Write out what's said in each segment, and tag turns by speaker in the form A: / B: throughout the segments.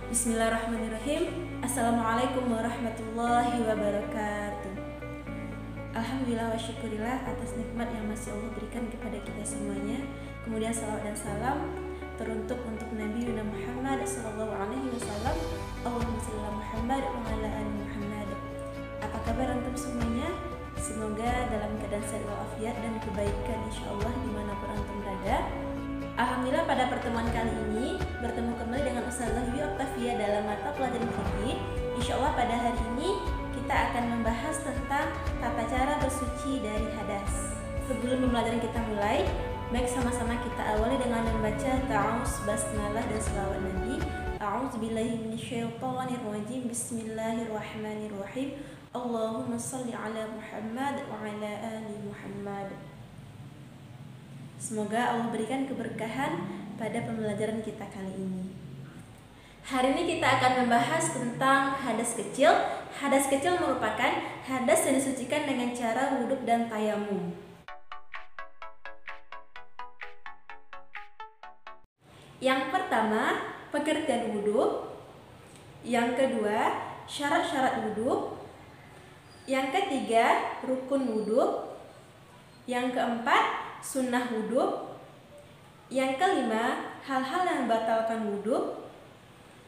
A: Bismillahirrahmanirrahim. Assalamualaikum warahmatullahi wabarakatuh. Alhamdulillah wa syukurillah atas nikmat yang masih Allah berikan kepada kita semuanya. Kemudian salawat dan salam teruntuk untuk Nabi Muhammad sallallahu alaihi wasallam. Allahumma shalli ala Muhammad wa ala ali Muhammad. Apa kabar antum semuanya? Semoga dalam keadaan sehat walafiat dan kebaikan insyaallah dimanapun antum berada. Alhamdulillah pada pertemuan kali ini bertemu kembali dengan Ustazah Wiwi Oktavia dalam mata pelajaran fikih. Insyaallah pada hari ini kita akan membahas tentang tata cara bersuci dari hadas. Sebelum pembelajaran kita mulai, baik sama-sama kita awali dengan membaca ta'awuz, basmalah dan selawat Nabi. A'udzubillahi minasyaitonirrajim. Bismillahirrahmanirrahim. Allahumma shalli ala Muhammad wa ala ali Muhammad. Semoga Allah berikan keberkahan pada pembelajaran kita kali ini. Hari ini kita akan membahas tentang hadas kecil. Hadas kecil merupakan hadas yang disucikan dengan cara wudhu dan tayamum. Yang pertama, pengertian wudhu. Yang kedua, syarat-syarat wudhu. Yang ketiga, rukun wudhu. Yang keempat, sunnah wudhu. Yang kelima, hal-hal yang membatalkan wudhu.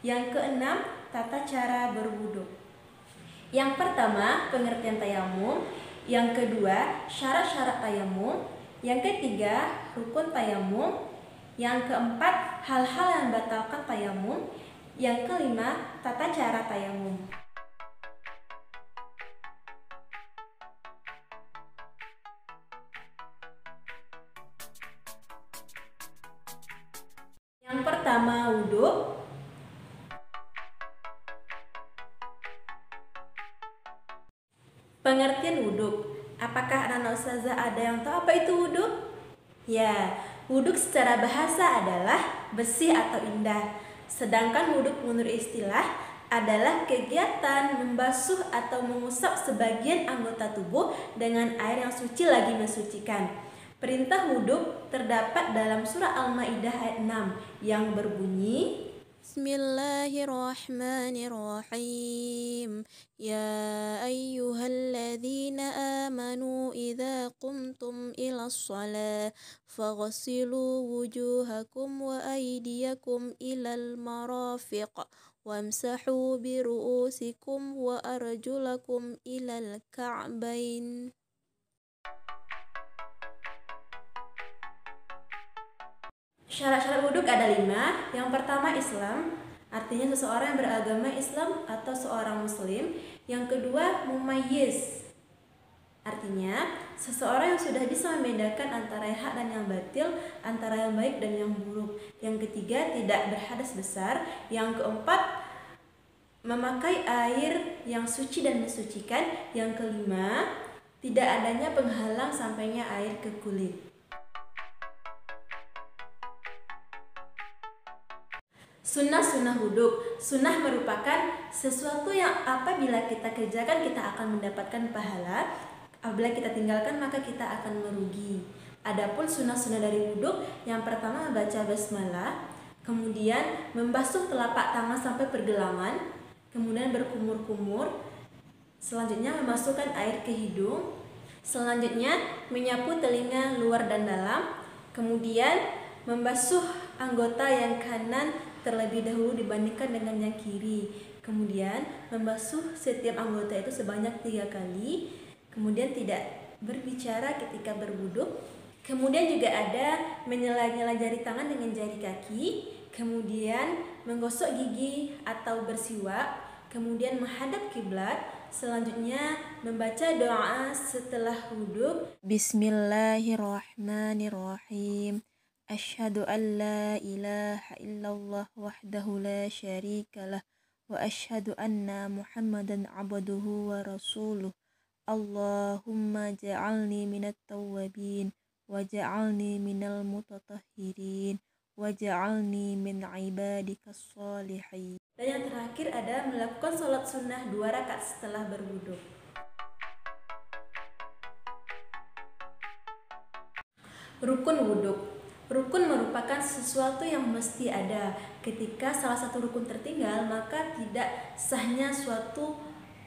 A: Yang keenam, tata cara berwudhu. Yang pertama, pengertian tayamum. Yang kedua, syarat-syarat tayamum. Yang ketiga, rukun tayamum. Yang keempat, hal-hal yang membatalkan tayamum. Yang kelima, tata cara tayamum. Yang pertama, wudhu. Pengertian wudhu. Apakah anak-anak ustazah ada yang tahu apa itu wudhu? Ya, wudhu secara bahasa adalah bersih atau indah. Sedangkan wudhu menurut istilah adalah kegiatan membasuh atau mengusap sebagian anggota tubuh dengan air yang suci lagi mensucikan. Perintah wudhu terdapat dalam surah Al-Maidah ayat 6 yang berbunyi, Bismillahirrahmanirrahim. Ya ayyuhalladzina amanu idza qumtum ilas shalah faghsilu wujuhakum wa aydiyakum ilal marafiq wamsahu bi ru'usikum wa arjulakum ilal ka'bain. Syarat-syarat wudhu ada 5. Yang pertama, Islam, artinya seseorang yang beragama Islam atau seorang muslim. Yang kedua, mumayyiz, artinya seseorang yang sudah bisa membedakan antara yang hak dan yang batil, antara yang baik dan yang buruk. Yang ketiga, tidak berhadas besar. Yang keempat, memakai air yang suci dan mensucikan. Yang kelima, tidak adanya penghalang sampainya air ke kulit. Sunnah wudhu. Sunnah merupakan sesuatu yang apabila kita kerjakan kita akan mendapatkan pahala, apabila kita tinggalkan maka kita akan merugi. Adapun sunnah dari wudhu, yang pertama membaca basmalah, kemudian membasuh telapak tangan sampai pergelangan, kemudian berkumur-kumur, selanjutnya memasukkan air ke hidung, selanjutnya menyapu telinga luar dan dalam, kemudian membasuh anggota yang kanan terlebih dahulu dibandingkan dengan yang kiri. Kemudian membasuh setiap anggota itu sebanyak 3 kali. Kemudian tidak berbicara ketika berwudhu. Kemudian juga ada menyela-nyela jari tangan dengan jari kaki. Kemudian menggosok gigi atau bersiwak. Kemudian menghadap kiblat. Selanjutnya membaca doa setelah wudhu. Bismillahirrahmanirrahim. Asyhadu an la ilaha illallah wahdahu la syarika lah wa asyhadu anna Muhammadan abduhu wa rasuluh. Allahumma ja'alni minat tawwabin wa ja'alni minal mutatahhirin wa ja'alni min ibadikas sholihin. Dan yang terakhir ada melakukan sholat sunnah 2 rakaat setelah berwudu. Rukun wudhu. Rukun merupakan sesuatu yang mesti ada. Ketika salah satu rukun tertinggal, maka tidak sahnya suatu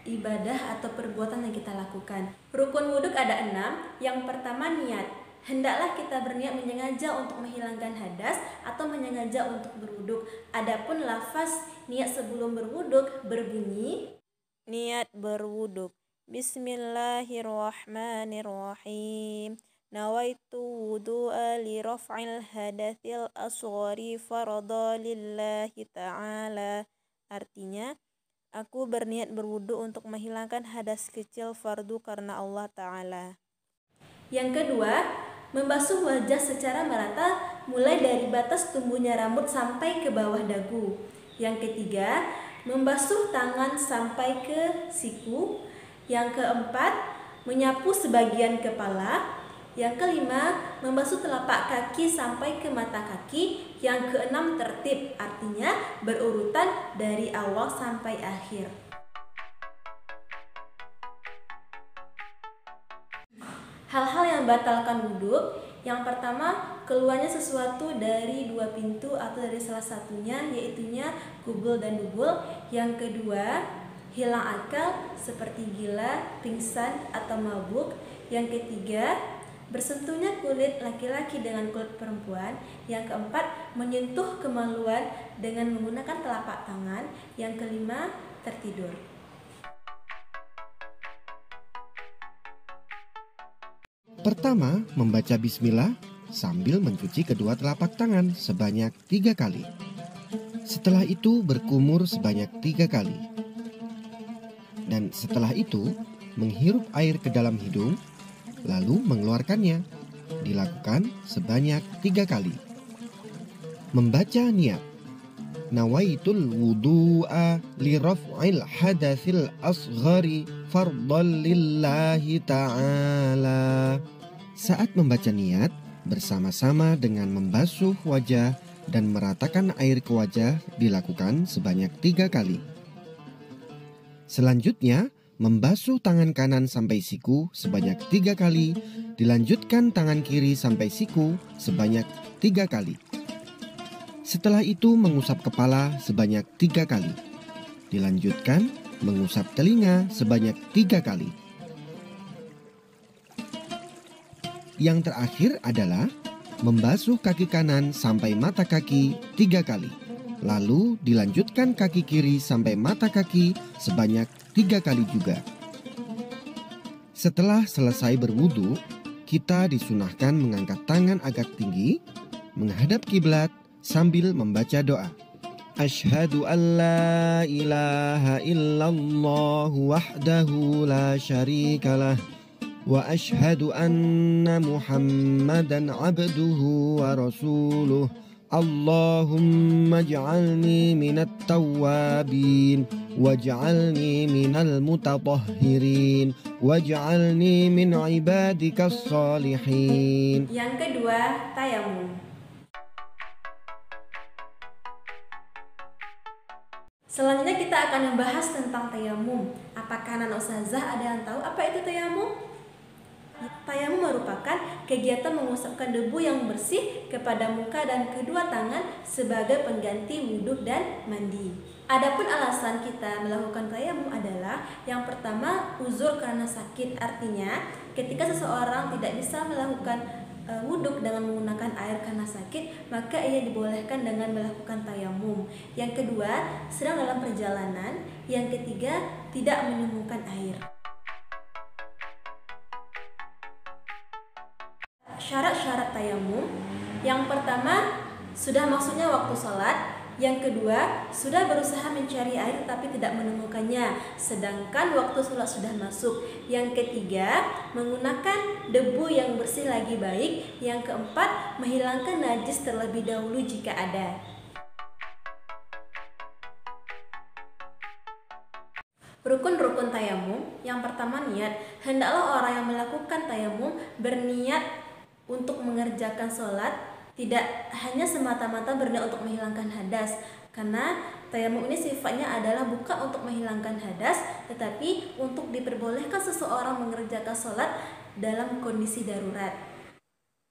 A: ibadah atau perbuatan yang kita lakukan. Rukun wudhu ada 6. Yang pertama, niat. Hendaklah kita berniat menyengaja untuk menghilangkan hadas atau menyengaja untuk berwudhu. Adapun lafaz niat sebelum berwudhu berbunyi niat berwudhu. Bismillahirrahmanirrahim. Nawaitu wudu'a li raf'il hadatsil asghari farada lillahi ta'ala. Artinya, aku berniat berwudu untuk menghilangkan hadas kecil fardu karena Allah Ta'ala. Yang kedua, membasuh wajah secara merata mulai dari batas tumbuhnya rambut sampai ke bawah dagu. Yang ketiga, membasuh tangan sampai ke siku. Yang keempat, menyapu sebagian kepala. Yang kelima, membasuh telapak kaki sampai ke mata kaki. Yang keenam, tertib, artinya berurutan dari awal sampai akhir. Hal-hal yang batalkan wudhu. Yang pertama, keluarnya sesuatu dari 2 pintu atau dari salah satunya, yaitunya kubul dan dubul. Yang kedua, hilang akal seperti gila, pingsan, atau mabuk. Yang ketiga, bersentuhnya kulit laki-laki dengan kulit perempuan. Yang keempat, menyentuh kemaluan dengan menggunakan telapak tangan. Yang kelima, tertidur.
B: Pertama, membaca bismillah sambil mencuci kedua telapak tangan sebanyak 3 kali. Setelah itu berkumur sebanyak 3 kali. Dan setelah itu, menghirup air ke dalam hidung lalu mengeluarkannya. Dilakukan sebanyak 3 kali. Membaca niat. Nawaitul wudu'a li raf'il hadatsil asghari fardhan lillahi ta'ala. Saat membaca niat, bersama-sama dengan membasuh wajah dan meratakan air ke wajah dilakukan sebanyak 3 kali. Selanjutnya, membasuh tangan kanan sampai siku sebanyak 3 kali, dilanjutkan tangan kiri sampai siku sebanyak 3 kali. Setelah itu mengusap kepala sebanyak 3 kali, dilanjutkan mengusap telinga sebanyak 3 kali. Yang terakhir adalah membasuh kaki kanan sampai mata kaki 3 kali, lalu dilanjutkan kaki kiri sampai mata kaki sebanyak 3 kali juga. Setelah selesai berwudu, kita disunahkan mengangkat tangan agak tinggi, menghadap kiblat sambil membaca doa. Asyhadu an la ilaha illallah wahdahu la syarikalah wa asyhadu anna Muhammadan abduhu wa rasuluh. Allahumma ij'alni minat tawwabin waj'alni minal mutatahhirin waj'alni min ibadikas sholihin.
A: Yang kedua, tayamum. Selanjutnya kita akan membahas tentang tayamum. Apakah anak ustazah ada yang tahu apa itu tayamum? Tayamum merupakan kegiatan mengusapkan debu yang bersih kepada muka dan kedua tangan sebagai pengganti wudhu dan mandi. Adapun alasan kita melakukan tayamum adalah yang pertama, uzur karena sakit. Artinya, ketika seseorang tidak bisa melakukan wudhu dengan menggunakan air karena sakit, maka ia dibolehkan dengan melakukan tayamum. Yang kedua, sedang dalam perjalanan. Yang ketiga, tidak menemukan air. Syarat-syarat tayamum. Yang pertama, sudah maksudnya waktu sholat. Yang kedua, sudah berusaha mencari air tapi tidak menemukannya, sedangkan waktu sholat sudah masuk. Yang ketiga, menggunakan debu yang bersih lagi baik. Yang keempat, menghilangkan najis terlebih dahulu jika ada. Rukun-rukun tayamum. Yang pertama, niat. Hendaklah orang yang melakukan tayamum berniat untuk mengerjakan sholat, tidak hanya semata-mata berniat untuk menghilangkan hadas, karena tayamum ini sifatnya adalah bukan untuk menghilangkan hadas, tetapi untuk diperbolehkan seseorang mengerjakan sholat dalam kondisi darurat.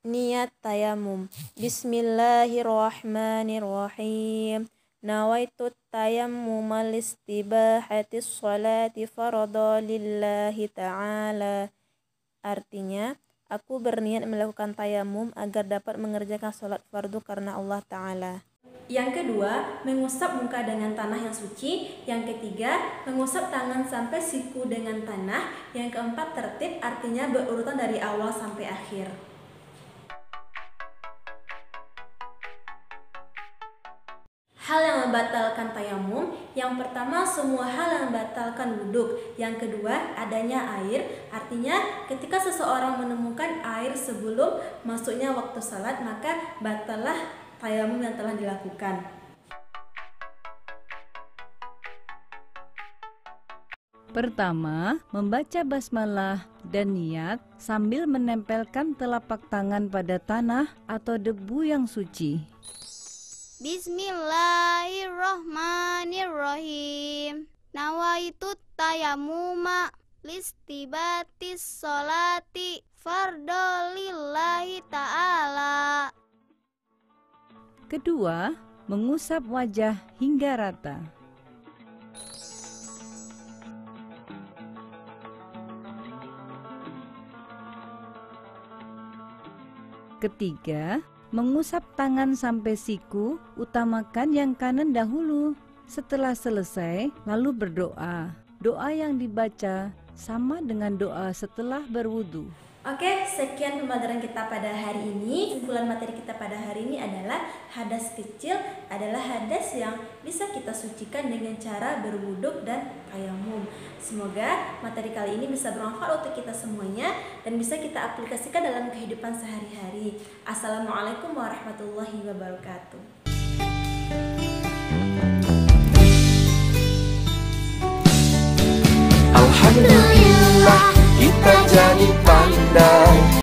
A: Niat tayamum. Bismillahirrahmanirrahim. Nawaitu tayammuma listibahati sholati farada lillahi ta'ala. Artinya, aku berniat melakukan tayamum agar dapat mengerjakan sholat fardu karena Allah Ta'ala. Yang kedua, mengusap muka dengan tanah yang suci. Yang ketiga, mengusap tangan sampai siku dengan tanah. Yang keempat, tertib, artinya berurutan dari awal sampai akhir. Hal yang membatalkan tayamum. Yang pertama, semua hal yang membatalkan wudhu. Yang kedua, adanya air. Artinya ketika seseorang menemukan air sebelum masuknya waktu salat, maka batallah tayamum yang telah dilakukan.
C: Pertama, membaca basmalah dan niat sambil menempelkan telapak tangan pada tanah atau debu yang suci.
D: Bismillahirrohmanirrohim. Nawaitu tayamuma listibatis sholati fardolillahi ta'ala.
C: Kedua, mengusap wajah hingga rata. Ketiga, mengusap tangan sampai siku, utamakan yang kanan dahulu. Setelah selesai, lalu berdoa. Doa yang dibaca sama dengan doa setelah berwudu.
A: Oke, sekian pembelajaran kita pada hari ini. Kesimpulan materi kita pada hari ini adalah hadas kecil adalah hadas yang bisa kita sucikan dengan cara berwuduk dan tayamum. Semoga materi kali ini bisa bermanfaat untuk kita semuanya dan bisa kita aplikasikan dalam kehidupan sehari-hari. Assalamualaikum warahmatullahi wabarakatuh.
E: Alhamdulillah kita jadi pandai.